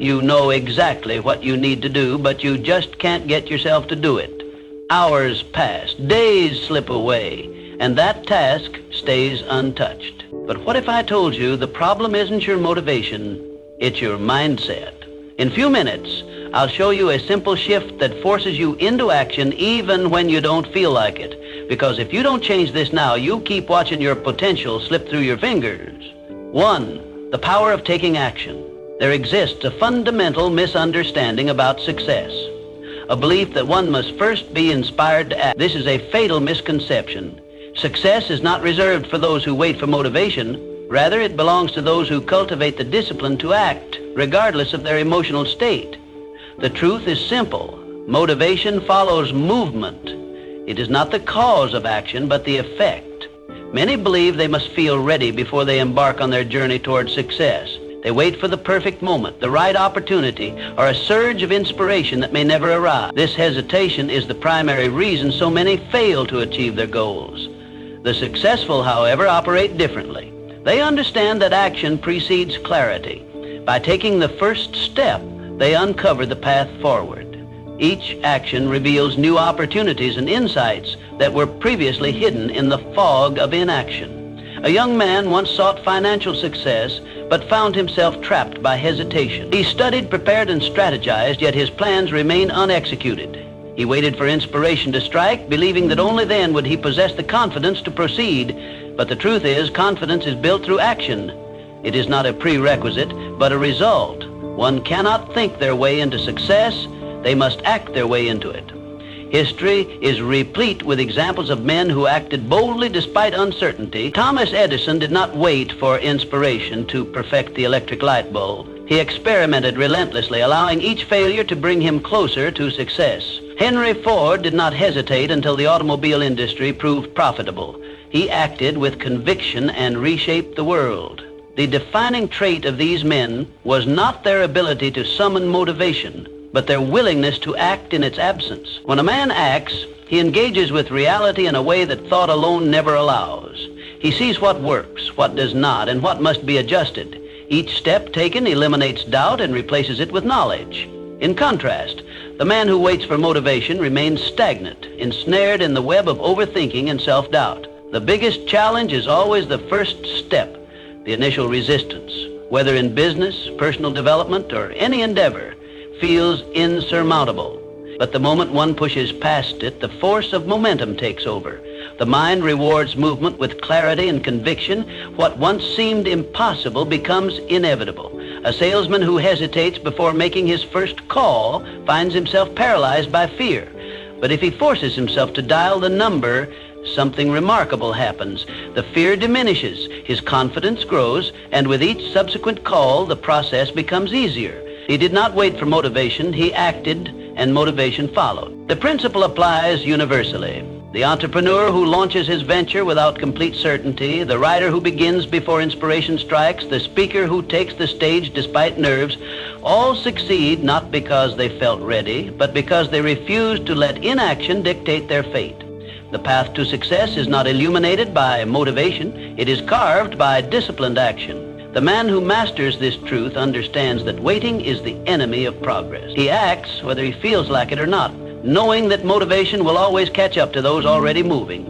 You know exactly what you need to do, but you just can't get yourself to do it. Hours pass, days slip away, and that task stays untouched. But what if I told you the problem isn't your motivation, it's your mindset? In a few minutes, I'll show you a simple shift that forces you into action even when you don't feel like it. Because if you don't change this now, you'll keep watching your potential slip through your fingers. 1. The power of taking action. There exists a fundamental misunderstanding about success. A belief that one must first be inspired to act. This is a fatal misconception. Success is not reserved for those who wait for motivation. Rather, it belongs to those who cultivate the discipline to act, regardless of their emotional state. The truth is simple. Motivation follows movement. It is not the cause of action, but the effect. Many believe they must feel ready before they embark on their journey towards success. They wait for the perfect moment, the right opportunity, or a surge of inspiration that may never arrive. This hesitation is the primary reason so many fail to achieve their goals. The successful, however, operate differently. They understand that action precedes clarity. By taking the first step, they uncover the path forward. Each action reveals new opportunities and insights that were previously hidden in the fog of inaction. A young man once sought financial success, but found himself trapped by hesitation. He studied, prepared, and strategized, yet his plans remained unexecuted. He waited for inspiration to strike, believing that only then would he possess the confidence to proceed. But the truth is, confidence is built through action. It is not a prerequisite, but a result. One cannot think their way into success. They must act their way into it. History is replete with examples of men who acted boldly despite uncertainty. Thomas Edison did not wait for inspiration to perfect the electric light bulb. He experimented relentlessly, allowing each failure to bring him closer to success. Henry Ford did not hesitate until the automobile industry proved profitable. He acted with conviction and reshaped the world. The defining trait of these men was not their ability to summon motivation, but their willingness to act in its absence. When a man acts, he engages with reality in a way that thought alone never allows. He sees what works, what does not, and what must be adjusted. Each step taken eliminates doubt and replaces it with knowledge. In contrast, the man who waits for motivation remains stagnant, ensnared in the web of overthinking and self-doubt. The biggest challenge is always the first step, the initial resistance. Whether in business, personal development, or any endeavor, feels insurmountable. But the moment one pushes past it, the force of momentum takes over. The mind rewards movement with clarity and conviction. What once seemed impossible becomes inevitable. A salesman who hesitates before making his first call finds himself paralyzed by fear. But if he forces himself to dial the number, something remarkable happens. The fear diminishes, his confidence grows, and with each subsequent call, the process becomes easier. He did not wait for motivation, he acted, and motivation followed. The principle applies universally. The entrepreneur who launches his venture without complete certainty, the writer who begins before inspiration strikes, the speaker who takes the stage despite nerves, all succeed not because they felt ready, but because they refused to let inaction dictate their fate. The path to success is not illuminated by motivation, it is carved by disciplined action. The man who masters this truth understands that waiting is the enemy of progress. He acts whether he feels like it or not, knowing that motivation will always catch up to those already moving.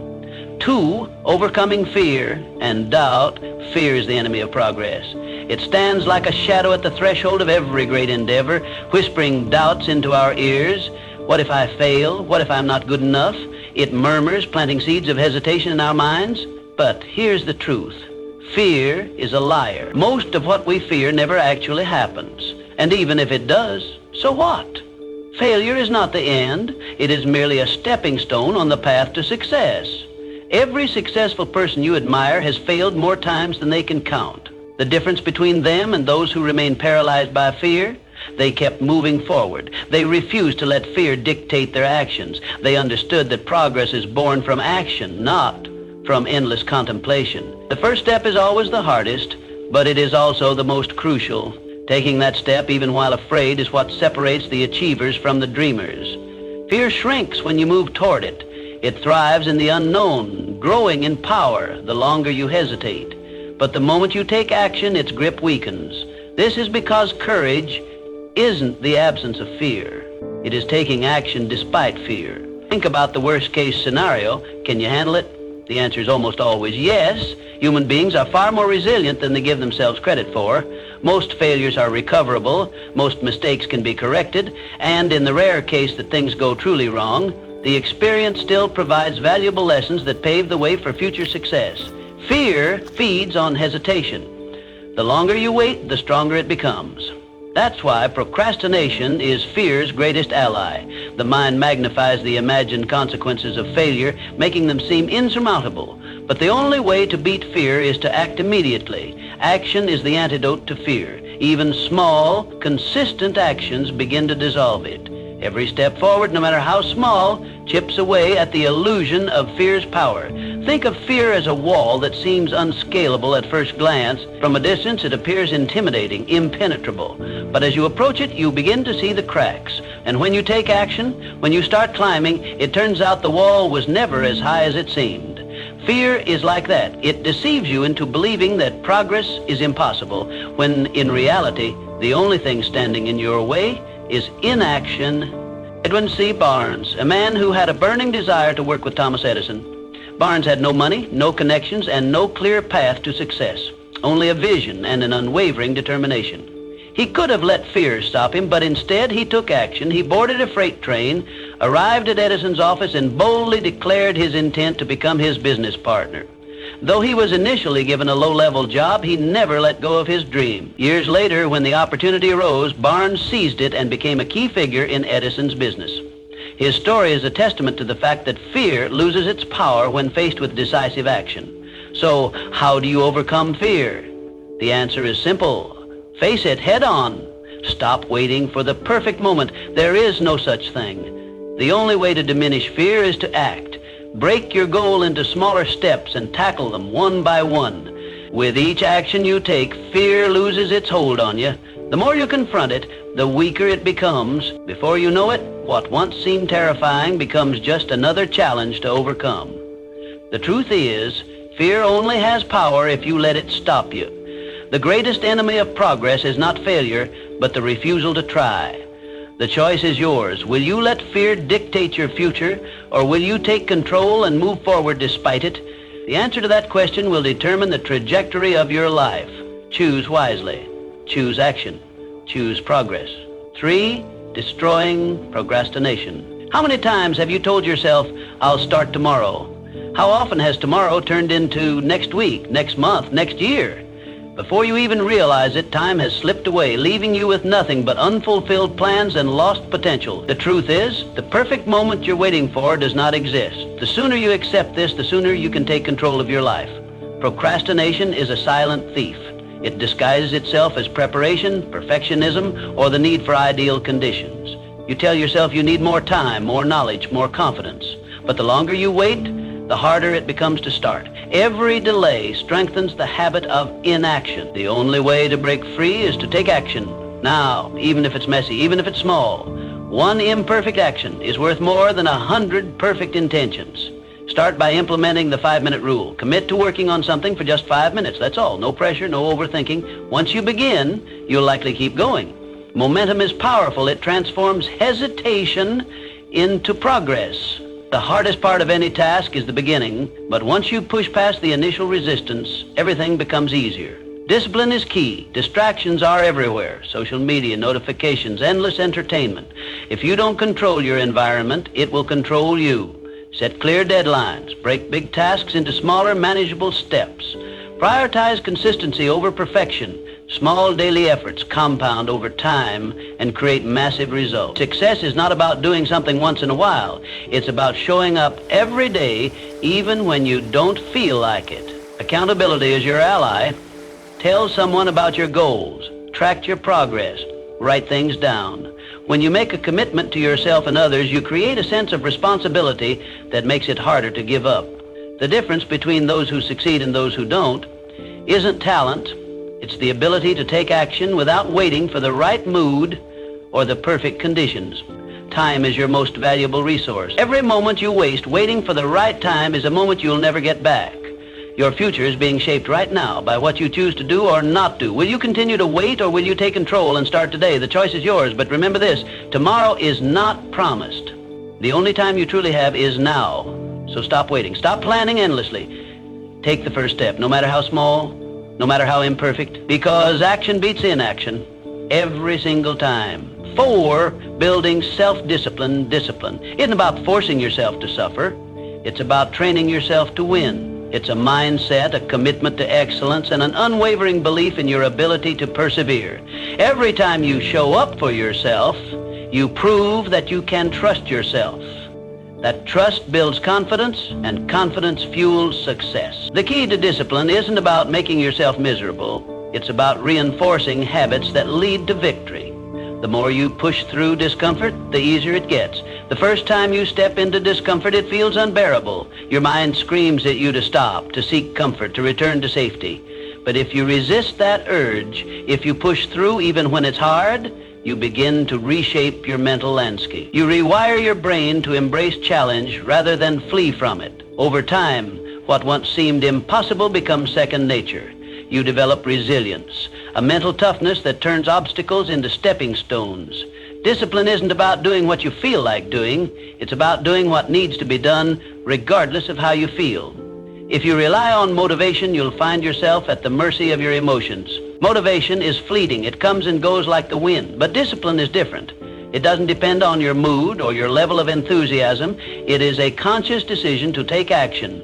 2, overcoming fear and doubt. Fear is the enemy of progress. It stands like a shadow at the threshold of every great endeavor, whispering doubts into our ears. What if I fail? What if I'm not good enough? It murmurs, planting seeds of hesitation in our minds. But here's the truth. Fear is a liar. Most of what we fear never actually happens. And even if it does, so what? Failure is not the end. It is merely a stepping stone on the path to success. Every successful person you admire has failed more times than they can count. The difference between them and those who remain paralyzed by fear? They kept moving forward. They refused to let fear dictate their actions. They understood that progress is born from action, not from endless contemplation. The first step is always the hardest, but it is also the most crucial. Taking that step, even while afraid, is what separates the achievers from the dreamers. Fear shrinks when you move toward it. It thrives in the unknown, growing in power the longer you hesitate. But the moment you take action, its grip weakens. This is because courage isn't the absence of fear. It is taking action despite fear. Think about the worst-case scenario. Can you handle it? The answer is almost always yes. Human beings are far more resilient than they give themselves credit for. Most failures are recoverable, most mistakes can be corrected, and in the rare case that things go truly wrong, the experience still provides valuable lessons that pave the way for future success. Fear feeds on hesitation. The longer you wait, the stronger it becomes. That's why procrastination is fear's greatest ally. The mind magnifies the imagined consequences of failure, making them seem insurmountable. But the only way to beat fear is to act immediately. Action is the antidote to fear. Even small, consistent actions begin to dissolve it. Every step forward, no matter how small, chips away at the illusion of fear's power. Think of fear as a wall that seems unscalable at first glance. From a distance, it appears intimidating, impenetrable. But as you approach it, you begin to see the cracks. And when you take action, when you start climbing, it turns out the wall was never as high as it seemed. Fear is like that. It deceives you into believing that progress is impossible, when in reality, the only thing standing in your way is inaction. Edwin C. Barnes, a man who had a burning desire to work with Thomas Edison. Barnes had no money, no connections, and no clear path to success, only a vision and an unwavering determination. He could have let fear stop him, but instead he took action. He boarded a freight train, arrived at Edison's office, and boldly declared his intent to become his business partner. Though he was initially given a low-level job, he never let go of his dream. Years later, when the opportunity arose, Barnes seized it and became a key figure in Edison's business. His story is a testament to the fact that fear loses its power when faced with decisive action. So, how do you overcome fear? The answer is simple. Face it head on. Stop waiting for the perfect moment. There is no such thing. The only way to diminish fear is to act. Break your goal into smaller steps and tackle them one by one. With each action you take, fear loses its hold on you. The more you confront it, the weaker it becomes. Before you know it, what once seemed terrifying becomes just another challenge to overcome. The truth is, fear only has power if you let it stop you. The greatest enemy of progress is not failure, but the refusal to try. The choice is yours. Will you let fear dictate your future, or will you take control and move forward despite it? The answer to that question will determine the trajectory of your life. Choose wisely. Choose action. Choose progress. 3, destroying procrastination. How many times have you told yourself, I'll start tomorrow? How often has tomorrow turned into next week, next month, next year? Before you even realize it, time has slipped away, leaving you with nothing but unfulfilled plans and lost potential. The truth is, the perfect moment you're waiting for does not exist. The sooner you accept this, the sooner you can take control of your life. Procrastination is a silent thief. It disguises itself as preparation, perfectionism, or the need for ideal conditions. You tell yourself you need more time, more knowledge, more confidence. But the longer you wait, the harder it becomes to start. Every delay strengthens the habit of inaction. The only way to break free is to take action. Now, even if it's messy, even if it's small, one imperfect action is worth more than 100 perfect intentions. Start by implementing the 5-minute rule. Commit to working on something for just 5 minutes. That's all. No pressure, no overthinking. Once you begin, you'll likely keep going. Momentum is powerful. It transforms hesitation into progress. The hardest part of any task is the beginning, but once you push past the initial resistance, everything becomes easier. Discipline is key. Distractions are everywhere. Social media, notifications, endless entertainment. If you don't control your environment, it will control you. Set clear deadlines. Break big tasks into smaller, manageable steps. Prioritize consistency over perfection. Small daily efforts compound over time and create massive results. Success is not about doing something once in a while. It's about showing up every day, even when you don't feel like it. Accountability is your ally. Tell someone about your goals. Track your progress. Write things down. When you make a commitment to yourself and others, you create a sense of responsibility that makes it harder to give up. The difference between those who succeed and those who don't isn't talent. It's the ability to take action without waiting for the right mood or the perfect conditions. Time is your most valuable resource. Every moment you waste waiting for the right time is a moment you'll never get back. Your future is being shaped right now by what you choose to do or not do. Will you continue to wait, or will you take control and start today? The choice is yours, but remember this: tomorrow is not promised. The only time you truly have is now. So stop waiting. Stop planning endlessly. Take the first step, no matter how small, no matter how imperfect, because action beats inaction every single time. 4, building self-discipline. Discipline isn't about forcing yourself to suffer. It's about training yourself to win. It's a mindset, a commitment to excellence, and an unwavering belief in your ability to persevere. Every time you show up for yourself, you prove that you can trust yourself. That trust builds confidence, and confidence fuels success. The key to discipline isn't about making yourself miserable. It's about reinforcing habits that lead to victory. The more you push through discomfort, the easier it gets. The first time you step into discomfort, it feels unbearable. Your mind screams at you to stop, to seek comfort, to return to safety. But if you resist that urge, if you push through even when it's hard, you begin to reshape your mental landscape. You rewire your brain to embrace challenge rather than flee from it. Over time, what once seemed impossible becomes second nature. You develop resilience, a mental toughness that turns obstacles into stepping stones. Discipline isn't about doing what you feel like doing. It's about doing what needs to be done regardless of how you feel. If you rely on motivation, you'll find yourself at the mercy of your emotions. Motivation is fleeting. It comes and goes like the wind. But discipline is different. It doesn't depend on your mood or your level of enthusiasm. It is a conscious decision to take action,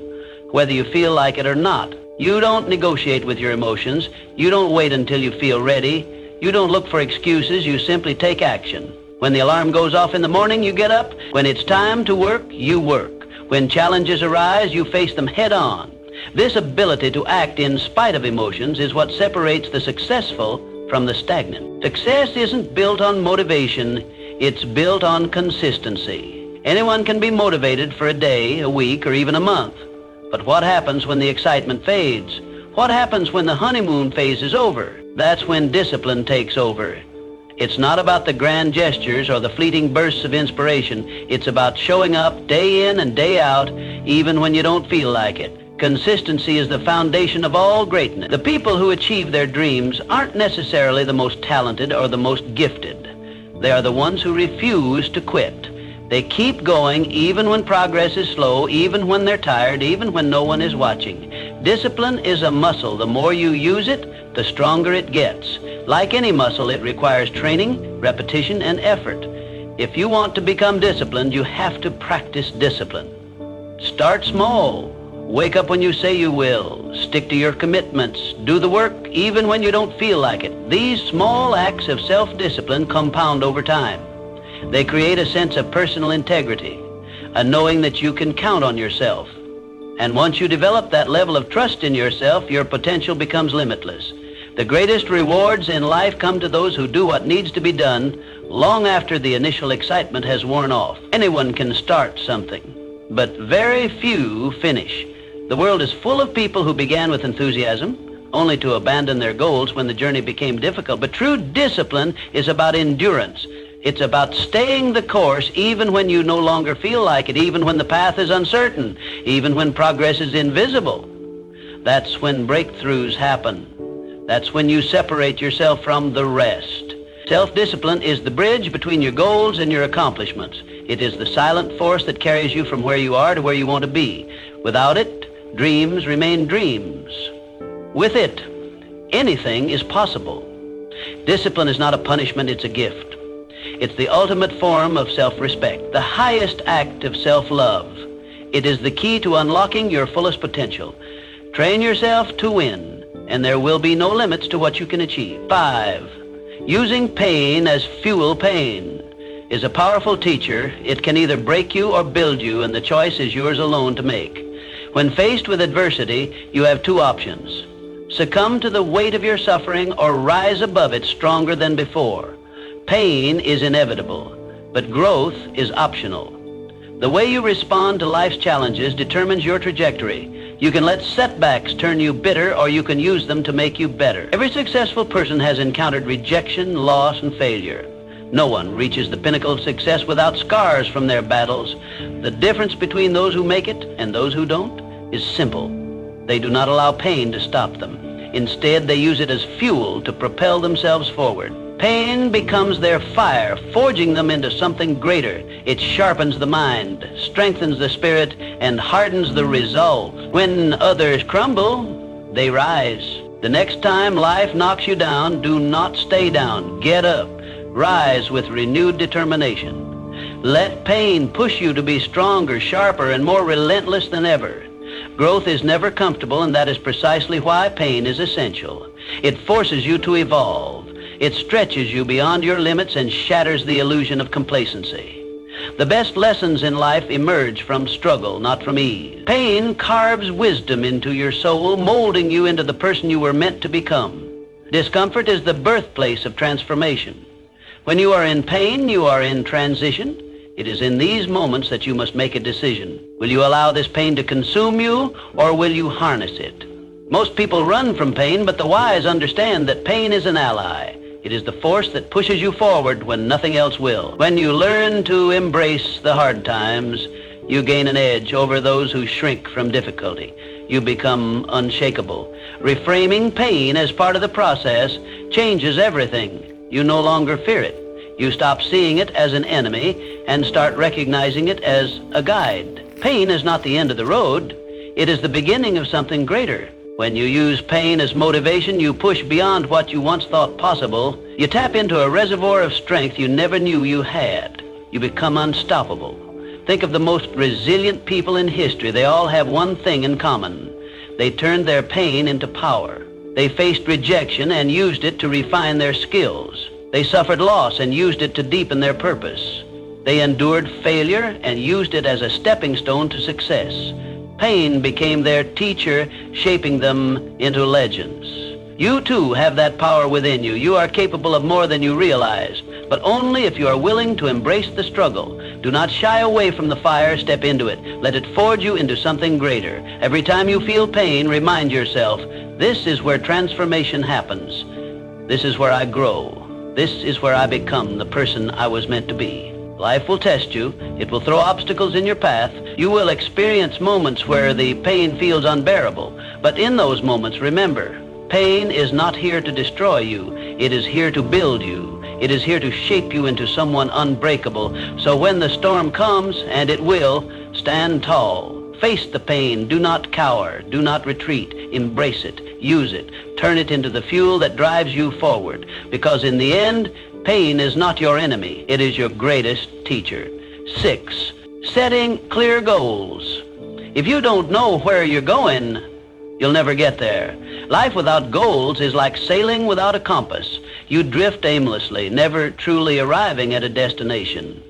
whether you feel like it or not. You don't negotiate with your emotions. You don't wait until you feel ready. You don't look for excuses. You simply take action. When the alarm goes off in the morning, you get up. When it's time to work, you work. When challenges arise, you face them head on. This ability to act in spite of emotions is what separates the successful from the stagnant. Success isn't built on motivation. It's built on consistency. Anyone can be motivated for a day, a week, or even a month. But what happens when the excitement fades? What happens when the honeymoon phase is over? That's when discipline takes over. It's not about the grand gestures or the fleeting bursts of inspiration. It's about showing up day in and day out, even when you don't feel like it. Consistency is the foundation of all greatness. The people who achieve their dreams aren't necessarily the most talented or the most gifted. They are the ones who refuse to quit. They keep going even when progress is slow, even when they're tired, even when no one is watching. Discipline is a muscle. The more you use it, the stronger it gets. Like any muscle, it requires training, repetition, and effort. If you want to become disciplined, you have to practice discipline. Start small. Wake up when you say you will. Stick to your commitments. Do the work even when you don't feel like it. These small acts of self-discipline compound over time. They create a sense of personal integrity, a knowing that you can count on yourself. And once you develop that level of trust in yourself, your potential becomes limitless. The greatest rewards in life come to those who do what needs to be done long after the initial excitement has worn off. Anyone can start something, but very few finish. The world is full of people who began with enthusiasm, only to abandon their goals when the journey became difficult. But true discipline is about endurance. It's about staying the course even when you no longer feel like it, even when the path is uncertain, even when progress is invisible. That's when breakthroughs happen. That's when you separate yourself from the rest. Self-discipline is the bridge between your goals and your accomplishments. It is the silent force that carries you from where you are to where you want to be. Without it, dreams remain dreams. With it, anything is possible. Discipline is not a punishment, it's a gift. It's the ultimate form of self-respect, the highest act of self-love. It is the key to unlocking your fullest potential. Train yourself to win, and there will be no limits to what you can achieve. 5. Using pain as fuel. Pain is a powerful teacher. It can either break you or build you, and the choice is yours alone to make. When faced with adversity, you have two options. Succumb to the weight of your suffering or rise above it stronger than before. Pain is inevitable, but growth is optional. The way you respond to life's challenges determines your trajectory. You can let setbacks turn you bitter, or you can use them to make you better. Every successful person has encountered rejection, loss, and failure. No one reaches the pinnacle of success without scars from their battles. The difference between those who make it and those who don't is simple. They do not allow pain to stop them. Instead, they use it as fuel to propel themselves forward. Pain becomes their fire, forging them into something greater. It sharpens the mind, strengthens the spirit, and hardens the resolve. When others crumble, they rise. The next time life knocks you down, do not stay down. Get up. Rise with renewed determination. Let pain push you to be stronger, sharper, and more relentless than ever. Growth is never comfortable, and that is precisely why pain is essential. It forces you to evolve. It stretches you beyond your limits and shatters the illusion of complacency. The best lessons in life emerge from struggle, not from ease. Pain carves wisdom into your soul, molding you into the person you were meant to become. Discomfort is the birthplace of transformation. When you are in pain, you are in transition. It is in these moments that you must make a decision. Will you allow this pain to consume you, or will you harness it? Most people run from pain, but the wise understand that pain is an ally. It is the force that pushes you forward when nothing else will. When you learn to embrace the hard times, you gain an edge over those who shrink from difficulty. You become unshakable. Reframing pain as part of the process changes everything. You no longer fear it. You stop seeing it as an enemy and start recognizing it as a guide. Pain is not the end of the road. It is the beginning of something greater. When you use pain as motivation, you push beyond what you once thought possible. You tap into a reservoir of strength you never knew you had. You become unstoppable. Think of the most resilient people in history. They all have one thing in common. They turned their pain into power. They faced rejection and used it to refine their skills. They suffered loss and used it to deepen their purpose. They endured failure and used it as a stepping stone to success. Pain became their teacher, shaping them into legends. You too have that power within you. You are capable of more than you realize, but only if you are willing to embrace the struggle. Do not shy away from the fire, step into it. Let it forge you into something greater. Every time you feel pain, remind yourself, this is where transformation happens. This is where I grow. This is where I become the person I was meant to be. Life will test you. It will throw obstacles in your path. You will experience moments where the pain feels unbearable. But in those moments, remember, pain is not here to destroy you. It is here to build you. It is here to shape you into someone unbreakable. So when the storm comes, and it will, stand tall. Face the pain. Do not cower. Do not retreat. Embrace it. Use it. Turn it into the fuel that drives you forward. Because in the end, pain is not your enemy. It is your greatest teacher. 6, setting clear goals. If you don't know where you're going, you'll never get there. Life without goals is like sailing without a compass. You drift aimlessly, never truly arriving at a destination.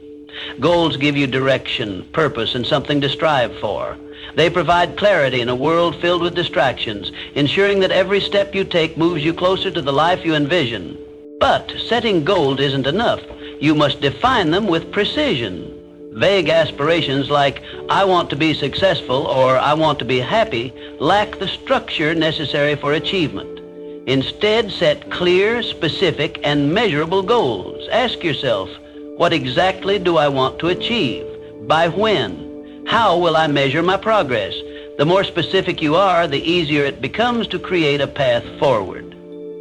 Goals give you direction, purpose, and something to strive for. They provide clarity in a world filled with distractions, ensuring that every step you take moves you closer to the life you envision. But setting goals isn't enough. You must define them with precision. Vague aspirations like, I want to be successful or I want to be happy, lack the structure necessary for achievement. Instead, set clear, specific, and measurable goals. Ask yourself, what exactly do I want to achieve? By when? How will I measure my progress? The more specific you are, the easier it becomes to create a path forward.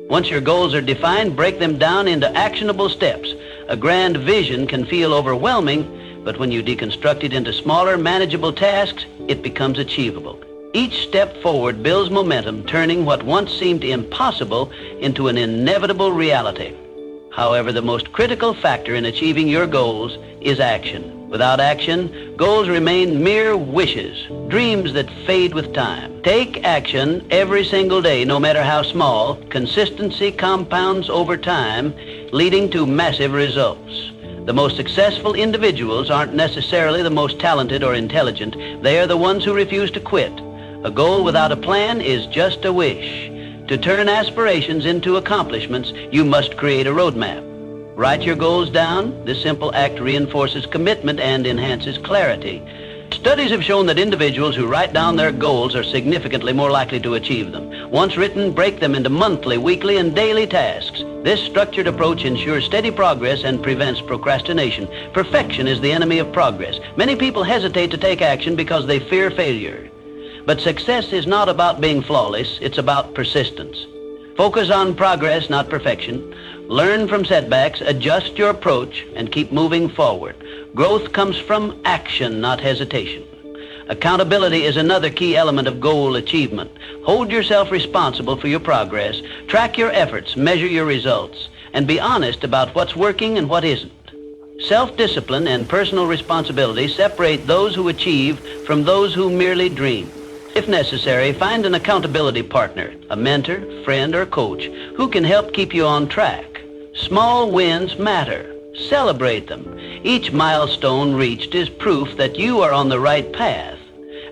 Once your goals are defined, break them down into actionable steps. A grand vision can feel overwhelming, but when you deconstruct it into smaller, manageable tasks, it becomes achievable. Each step forward builds momentum, turning what once seemed impossible into an inevitable reality. However, the most critical factor in achieving your goals is action. Without action, goals remain mere wishes, dreams that fade with time. Take action every single day, no matter how small. Consistency compounds over time, leading to massive results. The most successful individuals aren't necessarily the most talented or intelligent. They are the ones who refuse to quit. A goal without a plan is just a wish. To turn aspirations into accomplishments, you must create a roadmap. Write your goals down. This simple act reinforces commitment and enhances clarity. Studies have shown that individuals who write down their goals are significantly more likely to achieve them. Once written, break them into monthly, weekly, and daily tasks. This structured approach ensures steady progress and prevents procrastination. Perfection is the enemy of progress. Many people hesitate to take action because they fear failure. But success is not about being flawless, it's about persistence. Focus on progress, not perfection. Learn from setbacks, adjust your approach, and keep moving forward. Growth comes from action, not hesitation. Accountability is another key element of goal achievement. Hold yourself responsible for your progress, track your efforts, measure your results, and be honest about what's working and what isn't. Self-discipline and personal responsibility separate those who achieve from those who merely dream. If necessary, find an accountability partner, a mentor, friend, or coach who can help keep you on track. Small wins matter. Celebrate them. Each milestone reached is proof that you are on the right path.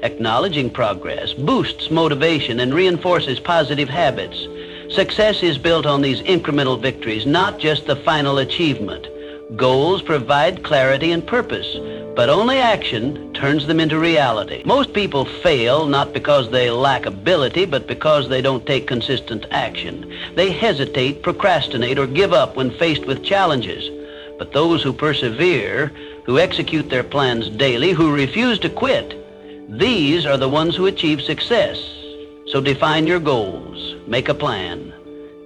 Acknowledging progress boosts motivation and reinforces positive habits. Success is built on these incremental victories, not just the final achievement. Goals provide clarity and purpose, but only action turns them into reality. Most people fail not because they lack ability, but because they don't take consistent action. They hesitate, procrastinate, or give up when faced with challenges. But those who persevere, who execute their plans daily, who refuse to quit, these are the ones who achieve success. So define your goals, make a plan.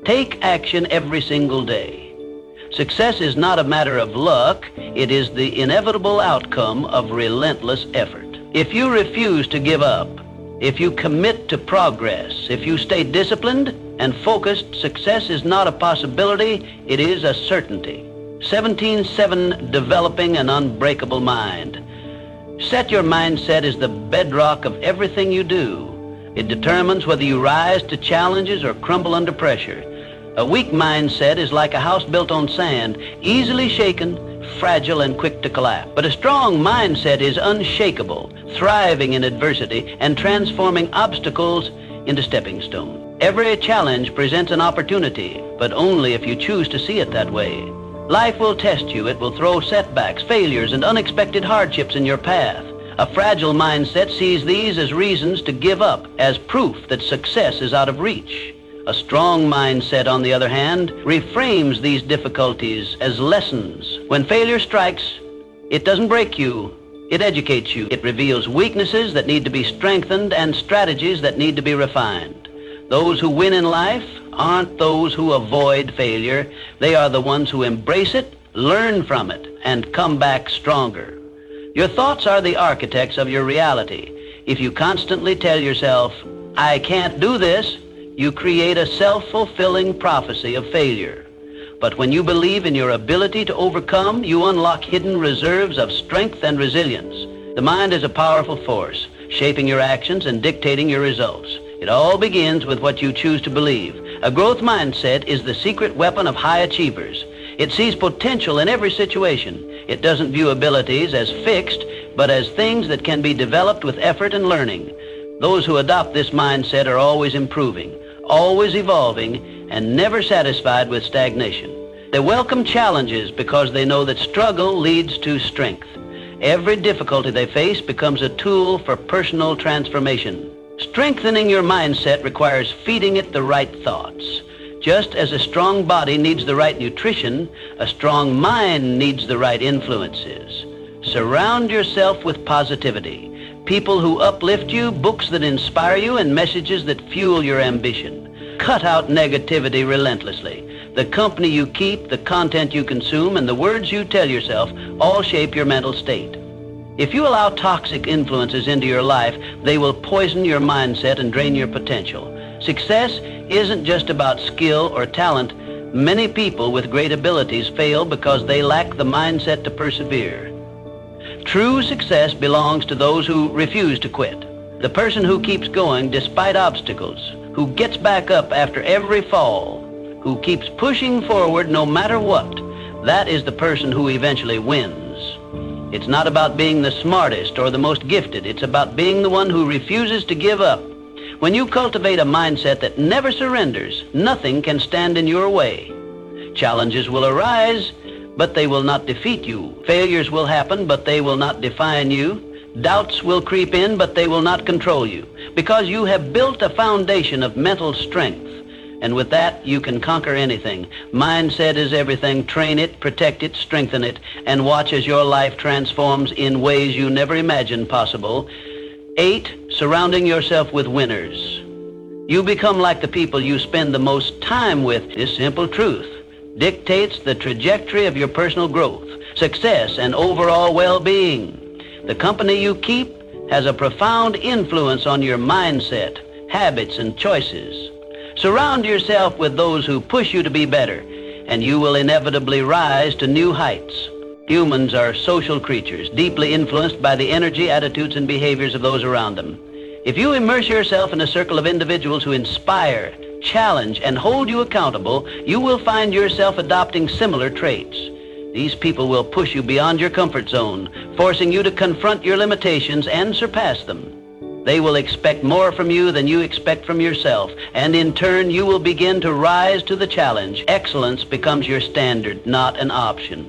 Take action every single day. Success is not a matter of luck, it is the inevitable outcome of relentless effort. If you refuse to give up, if you commit to progress, if you stay disciplined and focused, success is not a possibility, it is a certainty. 17-7, developing an unbreakable mind. Set your mindset as the bedrock of everything you do. It determines whether you rise to challenges or crumble under pressure. A weak mindset is like a house built on sand, easily shaken, fragile, and quick to collapse. But a strong mindset is unshakable, thriving in adversity, and transforming obstacles into stepping stones. Every challenge presents an opportunity, but only if you choose to see it that way. Life will test you. It will throw setbacks, failures, and unexpected hardships in your path. A fragile mindset sees these as reasons to give up, as proof that success is out of reach. A strong mindset, on the other hand, reframes these difficulties as lessons. When failure strikes, it doesn't break you, it educates you. It reveals weaknesses that need to be strengthened and strategies that need to be refined. Those who win in life aren't those who avoid failure. They are the ones who embrace it, learn from it, and come back stronger. Your thoughts are the architects of your reality. If you constantly tell yourself, "I can't do this," you create a self-fulfilling prophecy of failure. But when you believe in your ability to overcome, you unlock hidden reserves of strength and resilience. The mind is a powerful force, shaping your actions and dictating your results. It all begins with what you choose to believe. A growth mindset is the secret weapon of high achievers. It sees potential in every situation. It doesn't view abilities as fixed, but as things that can be developed with effort and learning. Those who adopt this mindset are always improving, always evolving, and never satisfied with stagnation. They welcome challenges because they know that struggle leads to strength. Every difficulty they face becomes a tool for personal transformation. Strengthening your mindset requires feeding it the right thoughts. Just as a strong body needs the right nutrition, a strong mind needs the right influences. Surround yourself with positivity. People who uplift you, books that inspire you, and messages that fuel your ambition. Cut out negativity relentlessly. The company you keep, the content you consume, and the words you tell yourself all shape your mental state. If you allow toxic influences into your life, they will poison your mindset and drain your potential. Success isn't just about skill or talent. Many people with great abilities fail because they lack the mindset to persevere. True success belongs to those who refuse to quit. The person who keeps going despite obstacles, who gets back up after every fall, who keeps pushing forward no matter what, that is the person who eventually wins. It's not about being the smartest or the most gifted. It's about being the one who refuses to give up. When you cultivate a mindset that never surrenders, nothing can stand in your way. Challenges will arise, but they will not defeat you. Failures will happen, but they will not define you. Doubts will creep in, but they will not control you, because you have built a foundation of mental strength. And with that, you can conquer anything. Mindset is everything. Train it, protect it, strengthen it, and watch as your life transforms in ways you never imagined possible. 8, surrounding yourself with winners. You become like the people you spend the most time with. This simple truth dictates the trajectory of your personal growth, success, and overall well-being. The company you keep has a profound influence on your mindset, habits, and choices. Surround yourself with those who push you to be better, and you will inevitably rise to new heights. Humans are social creatures, deeply influenced by the energy, attitudes, and behaviors of those around them. If you immerse yourself in a circle of individuals who inspire, challenge, and hold you accountable, you will find yourself adopting similar traits. These people will push you beyond your comfort zone, forcing you to confront your limitations and surpass them. They will expect more from you than you expect from yourself, and in turn you will begin to rise to the challenge. Excellence becomes your standard, not an option.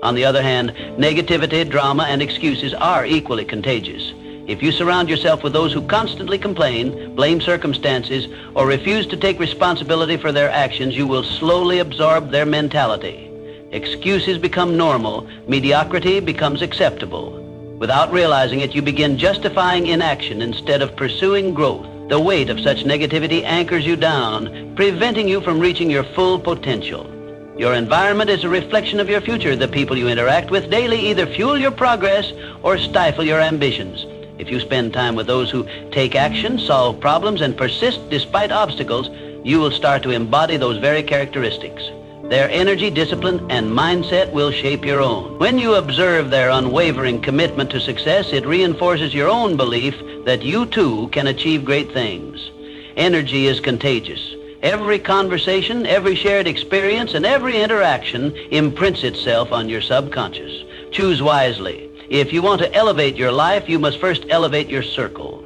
On the other hand, negativity, drama, and excuses are equally contagious. If you surround yourself with those who constantly complain, blame circumstances, or refuse to take responsibility for their actions, you will slowly absorb their mentality. Excuses become normal, mediocrity becomes acceptable. Without realizing it, you begin justifying inaction instead of pursuing growth. The weight of such negativity anchors you down, preventing you from reaching your full potential. Your environment is a reflection of your future. The people you interact with daily either fuel your progress or stifle your ambitions. If you spend time with those who take action, solve problems, and persist despite obstacles, you will start to embody those very characteristics. Their energy, discipline, and mindset will shape your own. When you observe their unwavering commitment to success, it reinforces your own belief that you too can achieve great things. Energy is contagious. Every conversation, every shared experience, and every interaction imprints itself on your subconscious. Choose wisely. If you want to elevate your life, you must first elevate your circle.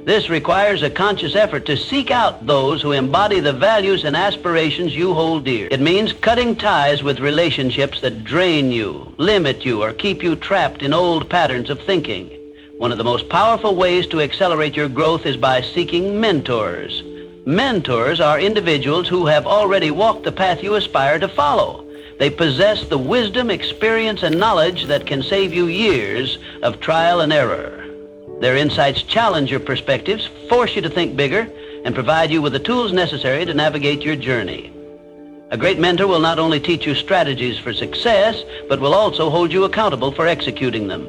This requires a conscious effort to seek out those who embody the values and aspirations you hold dear. It means cutting ties with relationships that drain you, limit you, or keep you trapped in old patterns of thinking. One of the most powerful ways to accelerate your growth is by seeking mentors. Mentors are individuals who have already walked the path you aspire to follow. They possess the wisdom, experience, and knowledge that can save you years of trial and error. Their insights challenge your perspectives, force you to think bigger, and provide you with the tools necessary to navigate your journey. A great mentor will not only teach you strategies for success, but will also hold you accountable for executing them.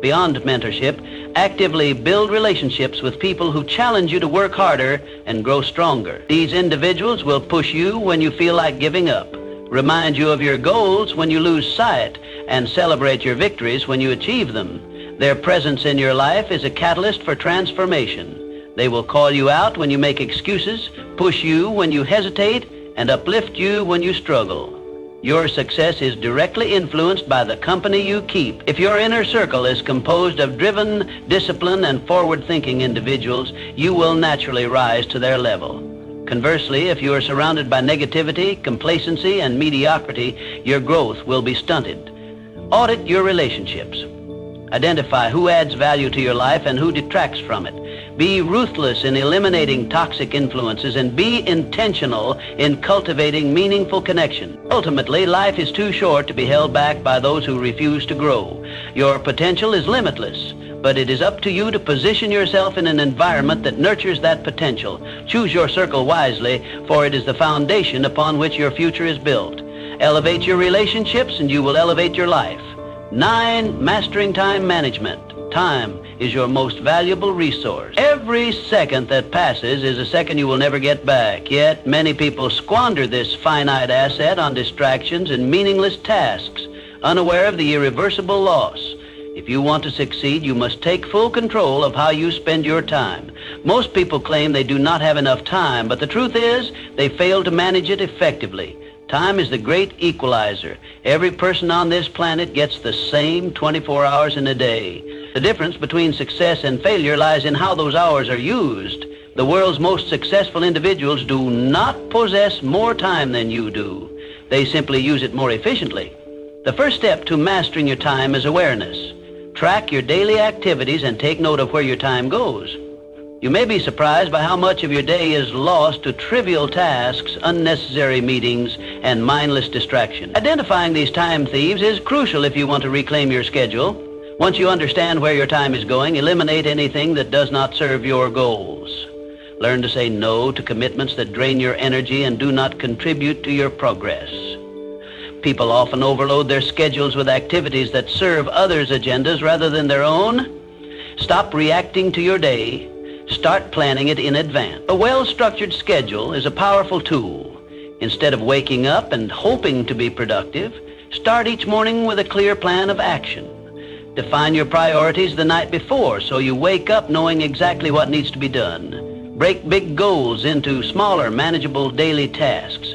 Beyond mentorship, actively build relationships with people who challenge you to work harder and grow stronger. These individuals will push you when you feel like giving up, remind you of your goals when you lose sight, and celebrate your victories when you achieve them. Their presence in your life is a catalyst for transformation. They will call you out when you make excuses, push you when you hesitate, and uplift you when you struggle. Your success is directly influenced by the company you keep. If your inner circle is composed of driven, disciplined, and forward-thinking individuals, you will naturally rise to their level. Conversely, if you are surrounded by negativity, complacency, and mediocrity, your growth will be stunted. Audit your relationships. Identify who adds value to your life and who detracts from it. Be ruthless in eliminating toxic influences and be intentional in cultivating meaningful connection. Ultimately, life is too short to be held back by those who refuse to grow. Your potential is limitless, but it is up to you to position yourself in an environment that nurtures that potential. Choose your circle wisely, for it is the foundation upon which your future is built. Elevate your relationships and you will elevate your life. 9. Mastering time management. Time is your most valuable resource. Every second that passes is a second you will never get back. Yet many people squander this finite asset on distractions and meaningless tasks, unaware of the irreversible loss. If you want to succeed, you must take full control of how you spend your time. Most people claim they do not have enough time, but the truth is they fail to manage it effectively. Time is the great equalizer. Every person on this planet gets the same 24 hours in a day. The difference between success and failure lies in how those hours are used. The world's most successful individuals do not possess more time than you do. They simply use it more efficiently. The first step to mastering your time is awareness. Track your daily activities and take note of where your time goes. You may be surprised by how much of your day is lost to trivial tasks, unnecessary meetings, and mindless distraction. Identifying these time thieves is crucial if you want to reclaim your schedule. Once you understand where your time is going, eliminate anything that does not serve your goals. Learn to say no to commitments that drain your energy and do not contribute to your progress. People often overload their schedules with activities that serve others' agendas rather than their own. Stop reacting to your day. Start planning it in advance. A well-structured schedule is a powerful tool. Instead of waking up and hoping to be productive, start each morning with a clear plan of action. Define your priorities the night before so you wake up knowing exactly what needs to be done. Break big goals into smaller, manageable daily tasks.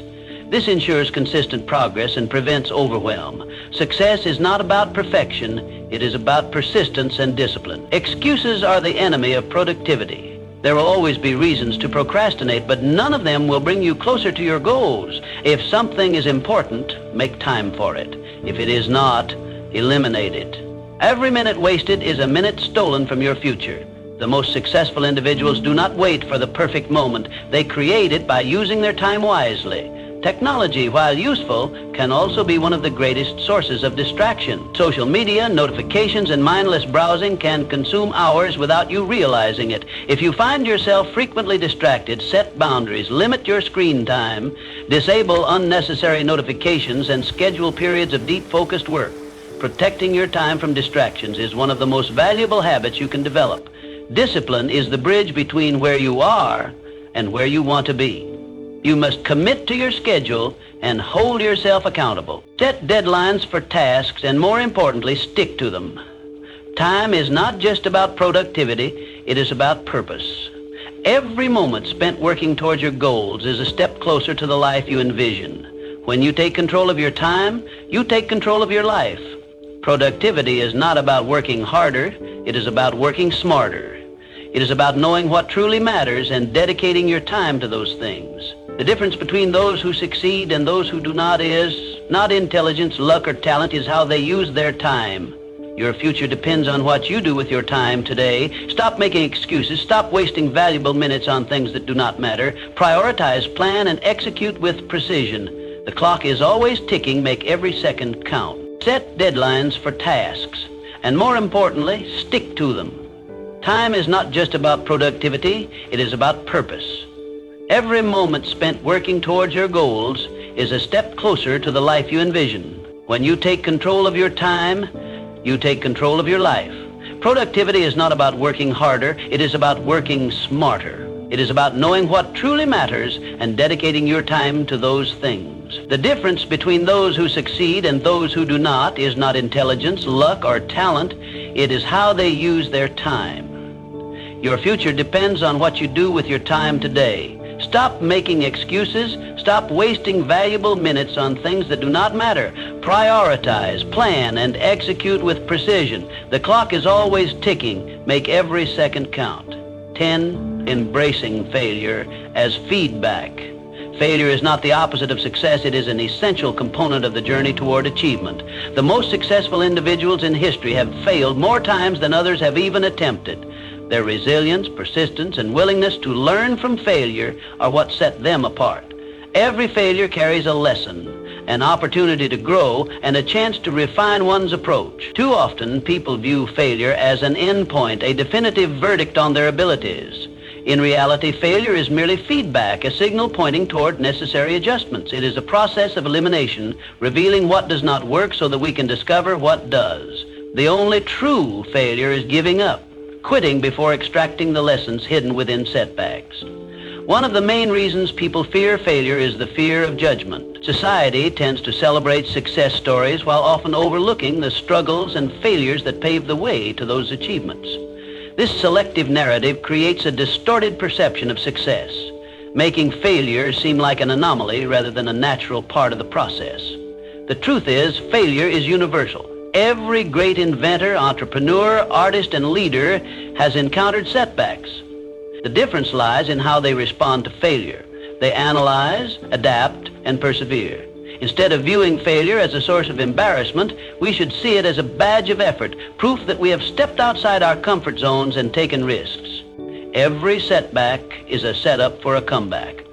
This ensures consistent progress and prevents overwhelm. Success is not about perfection, it is about persistence and discipline. Excuses are the enemy of productivity. There will always be reasons to procrastinate, but none of them will bring you closer to your goals. If something is important, make time for it. If it is not, eliminate it. Every minute wasted is a minute stolen from your future. The most successful individuals do not wait for the perfect moment. They create it by using their time wisely. Technology, while useful, can also be one of the greatest sources of distraction. Social media, notifications, and mindless browsing can consume hours without you realizing it. If you find yourself frequently distracted, set boundaries, limit your screen time, disable unnecessary notifications, and schedule periods of deep focused work. Protecting your time from distractions is one of the most valuable habits you can develop. Discipline is the bridge between where you are and where you want to be. You must commit to your schedule and hold yourself accountable. Set deadlines for tasks and, more importantly, stick to them. Time is not just about productivity, it is about purpose. Every moment spent working towards your goals is a step closer to the life you envision. When you take control of your time, you take control of your life. Productivity is not about working harder, it is about working smarter. It is about knowing what truly matters and dedicating your time to those things. The difference between those who succeed and those who do not is not intelligence, luck, or talent, is how they use their time. Your future depends on what you do with your time today. Stop making excuses. Stop wasting valuable minutes on things that do not matter. Prioritize, plan, and execute with precision. The clock is always ticking. Make every second count. Set deadlines for tasks, and more importantly, stick to them. Time is not just about productivity, it is about purpose. Every moment spent working towards your goals is a step closer to the life you envision. When you take control of your time, you take control of your life. Productivity is not about working harder, it is about working smarter. It is about knowing what truly matters and dedicating your time to those things. The difference between those who succeed and those who do not is not intelligence, luck, or talent. It is how they use their time. Your future depends on what you do with your time today. Stop making excuses. Stop wasting valuable minutes on things that do not matter. Prioritize, plan, and execute with precision. The clock is always ticking. Make every second count. 10. Embracing failure as feedback. Failure is not the opposite of success. It is an essential component of the journey toward achievement. The most successful individuals in history have failed more times than others have even attempted. Their resilience, persistence, and willingness to learn from failure are what set them apart. Every failure carries a lesson, an opportunity to grow, and a chance to refine one's approach. Too often, people view failure as an endpoint, a definitive verdict on their abilities. In reality, failure is merely feedback, a signal pointing toward necessary adjustments. It is a process of elimination, revealing what does not work so that we can discover what does. The only true failure is giving up, quitting before extracting the lessons hidden within setbacks. One of the main reasons people fear failure is the fear of judgment. Society tends to celebrate success stories while often overlooking the struggles and failures that pave the way to those achievements. This selective narrative creates a distorted perception of success, making failure seem like an anomaly rather than a natural part of the process. The truth is, failure is universal. Every great inventor, entrepreneur, artist, and leader has encountered setbacks. The difference lies in how they respond to failure. They analyze, adapt, and persevere. Instead of viewing failure as a source of embarrassment, we should see it as a badge of effort, proof that we have stepped outside our comfort zones and taken risks. Every setback is a setup for a comeback.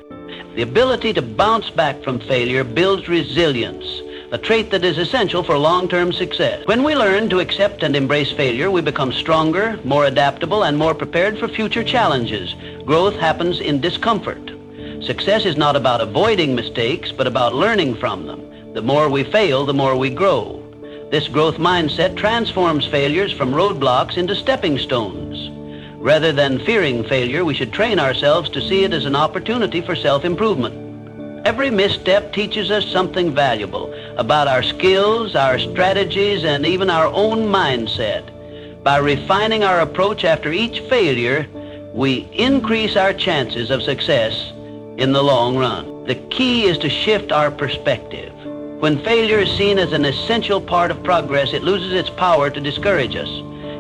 The ability to bounce back from failure builds resilience. a trait that is essential for long-term success. When we learn to accept and embrace failure, we become stronger, more adaptable, and more prepared for future challenges. Growth happens in discomfort. Success is not about avoiding mistakes, but about learning from them. The more we fail, the more we grow. This growth mindset transforms failures from roadblocks into stepping stones. Rather than fearing failure, we should train ourselves to see it as an opportunity for self-improvement. Every misstep teaches us something valuable about our skills, our strategies, and even our own mindset. By refining our approach after each failure, we increase our chances of success in the long run. The key is to shift our perspective. When failure is seen as an essential part of progress, it loses its power to discourage us.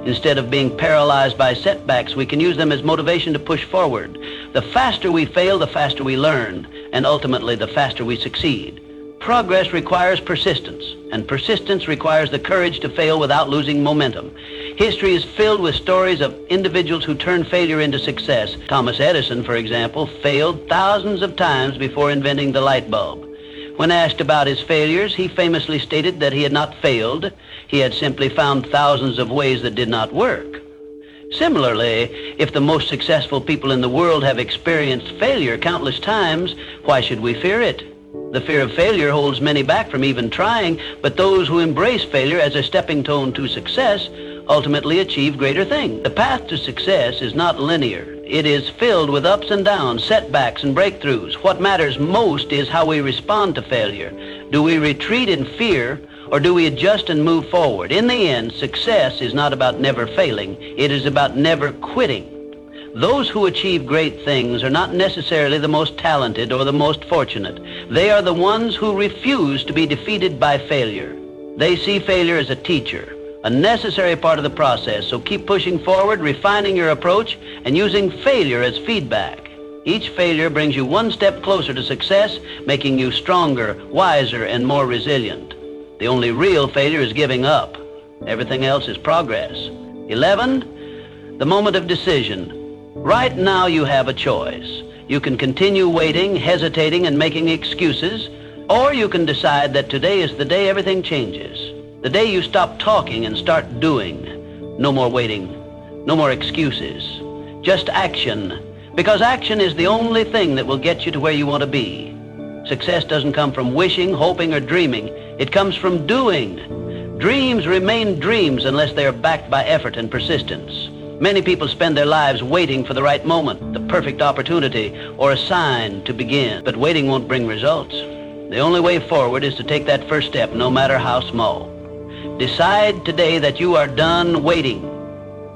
Instead of being paralyzed by setbacks, we can use them as motivation to push forward. The faster we fail, the faster we learn, and ultimately the faster we succeed. Progress requires persistence, and persistence requires the courage to fail without losing momentum. History is filled with stories of individuals who turned failure into success. Thomas Edison, for example, failed thousands of times before inventing the light bulb. When asked about his failures, he famously stated that he had not failed. He had simply found thousands of ways that did not work. Similarly, if the most successful people in the world have experienced failure countless times, why should we fear it? The fear of failure holds many back from even trying, but those who embrace failure as a stepping stone to success ultimately achieve greater things. The path to success is not linear. It is filled with ups and downs, setbacks and breakthroughs. What matters most is how we respond to failure. Do we retreat in fear, or do we adjust and move forward? In the end, success is not about never failing. It is about never quitting. Those who achieve great things are not necessarily the most talented or the most fortunate. They are the ones who refuse to be defeated by failure. They see failure as a teacher, a necessary part of the process, so keep pushing forward, refining your approach, and using failure as feedback. Each failure brings you one step closer to success, making you stronger, wiser, and more resilient. The only real failure is giving up. Everything else is progress. 11, the moment of decision. Right now you have a choice. You can continue waiting, hesitating, and making excuses, or you can decide that today is the day everything changes. The day you stop talking and start doing. No more waiting. No more excuses. Just action. Because action is the only thing that will get you to where you want to be. Success doesn't come from wishing, hoping, or dreaming. It comes from doing. Dreams remain dreams unless they are backed by effort and persistence. Many people spend their lives waiting for the right moment, the perfect opportunity, or a sign to begin. But waiting won't bring results. The only way forward is to take that first step, no matter how small. Decide today that you are done waiting,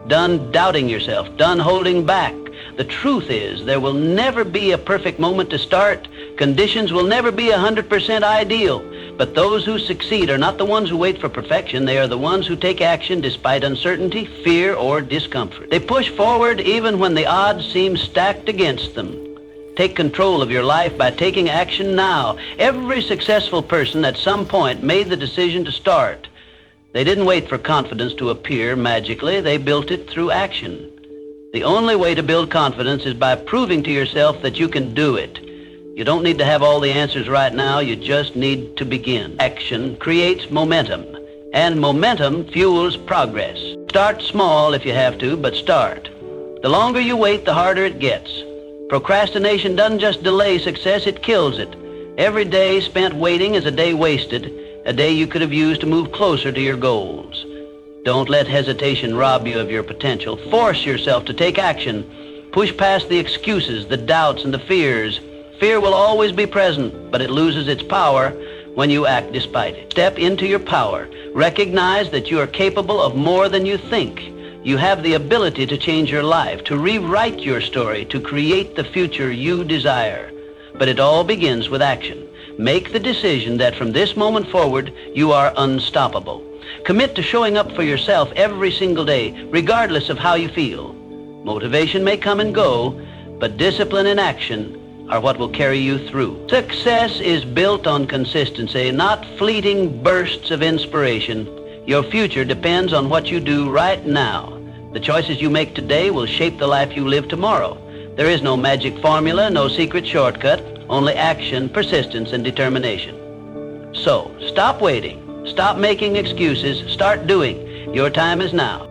done doubting yourself, done holding back. The truth is, there will never be a perfect moment to start. Conditions will never be 100% ideal. But those who succeed are not the ones who wait for perfection. They are the ones who take action despite uncertainty, fear, or discomfort. They push forward even when the odds seem stacked against them. Take control of your life by taking action now. Every successful person at some point made the decision to start. They didn't wait for confidence to appear magically. They built it through action. The only way to build confidence is by proving to yourself that you can do it. You don't need to have all the answers right now. You just need to begin. Action creates momentum, and momentum fuels progress. Start small if you have to, but start. The longer you wait, the harder it gets. Procrastination doesn't just delay success, it kills it. Every day spent waiting is a day wasted, a day you could have used to move closer to your goals. Don't let hesitation rob you of your potential. Force yourself to take action. Push past the excuses, the doubts, and the fears. Fear will always be present, but it loses its power when you act despite it. Step into your power. Recognize that you are capable of more than you think. You have the ability to change your life, to rewrite your story, to create the future you desire. But it all begins with action. Make the decision that from this moment forward, you are unstoppable. Commit to showing up for yourself every single day, regardless of how you feel. Motivation may come and go, but discipline and action are what will carry you through. Success is built on consistency, not fleeting bursts of inspiration. Your future depends on what you do right now. The choices you make today will shape the life you live tomorrow. There is no magic formula, no secret shortcut, only action, persistence, and determination. So, stop waiting. Stop making excuses. Start doing. Your time is now.